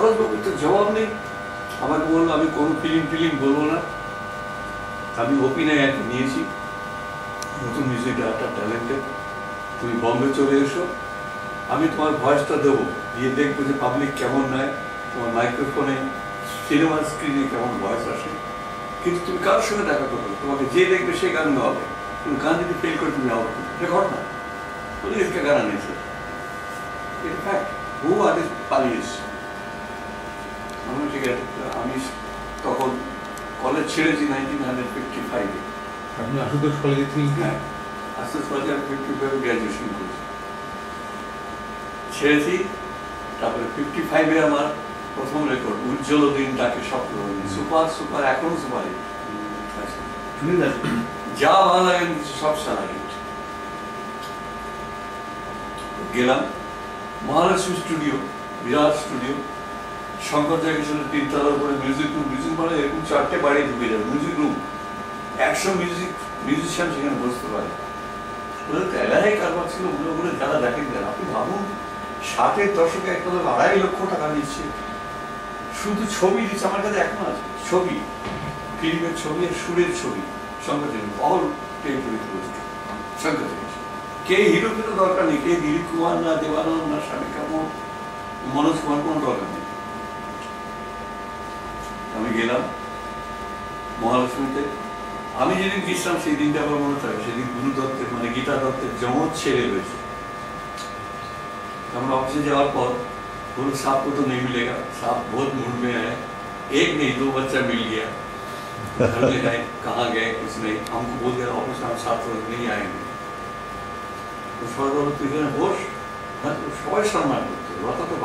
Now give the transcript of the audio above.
সরোজবাবুর তো জবাব নেই। আমাকে বললো আমি কোনো ফিল্ম বলবো না, আমি অভিনয় একটা নিয়েছি, নতুন মিউজিক ডাইরেক্টর ট্যালেন্টেড, তুমি বম্বে চলে এসো, আমি তোমার ভয়েসটা দেবো, দিয়ে দেখবো যে পাবলিক কেমন নেয়, তোমার মাইক্রোফোনে সিনেমার স্ক্রিনে কেমন ভয়েস আসে, কিন্তু তুমি কারোর সঙ্গে দেখা করবে, তোমাকে যে দেখবে সে গান গাওয়াবে, তুমি গান যদি ফেল করে তুমি আবার এটা ঘটনা বলে এসকে গান আনিয়েছে। ইনফ্যাক্ট বহু আগে পালিয়েছে। ঠিক আছে, আমি তখন কলেজ ছেড়েছি 1955-এ। আপনি আশুতোষ কলেজে ছিলেন? হ্যাঁ, আশুতোষ কলেজে 55 গ্র্যাজুয়েশন করেছি, ছেড়েছি। তারপরে 55-এ আমার প্রথম রেকর্ড উজ্জ্বল দিন তাকে স্বপ্ন, সুপার এখনো সুপার হিট, যা ভালো লাগে সব সারা হিট। গেলাম মহালক্ষ্মী স্টুডিও, বিরাট স্টুডিও, শঙ্কর জায়গা 3 তলার উপরে মিউজিক রুম, মিউজিক মানে এরকম 4টে বাড়ি ঢুকে যাবে মিউজিক রুম, 100 মিউজিশিয়ান সেখানে বসতে পারে। ওদের তো এলাকায় কারবার ছিল, ওগুলো যারা দেখেন যারা, আপনি ভাবুন 60-এর দশকে একটা লোক 2.5 লক্ষ টাকা নিচ্ছে শুধু ছবি দিচ্ছে। আমার কাছে এখন আছে ছবি, ফিল্মের ছবি আর সুরের ছবি, শঙ্কর জায়গা অল টেলিফোনিক শঙ্কর জায়গা। কে হিরো কিন্তু দরকার নেই, কে দিলীপ কুমার না দেবানন্দ না স্বামী কাপুর মনোজ কুমার, কোনো দরকার নেই। আমি গেলাম মহালক্ষ্মীতে, আমি যেদিন গেছিলাম সেই দিনটা আমার মনে থাকে, সেদিন গুরু দত্তের মানে গীতা দত্তের জমজ ছেলে হয়েছে। আমরা ऑफिस যাওয়ার পর बोलो साहब को तो नहीं मिलेगा, साहब बहुत मूड में है, एक नहीं 2 बच्चा मिल गया, घर में गए कहाँ गए कुछ नहीं, हमको बोल दिया ऑफिस हम 7 बजे नहीं आएंगे। तो सौदा बोलो तुझे बोस, सबाई सम्मान करते,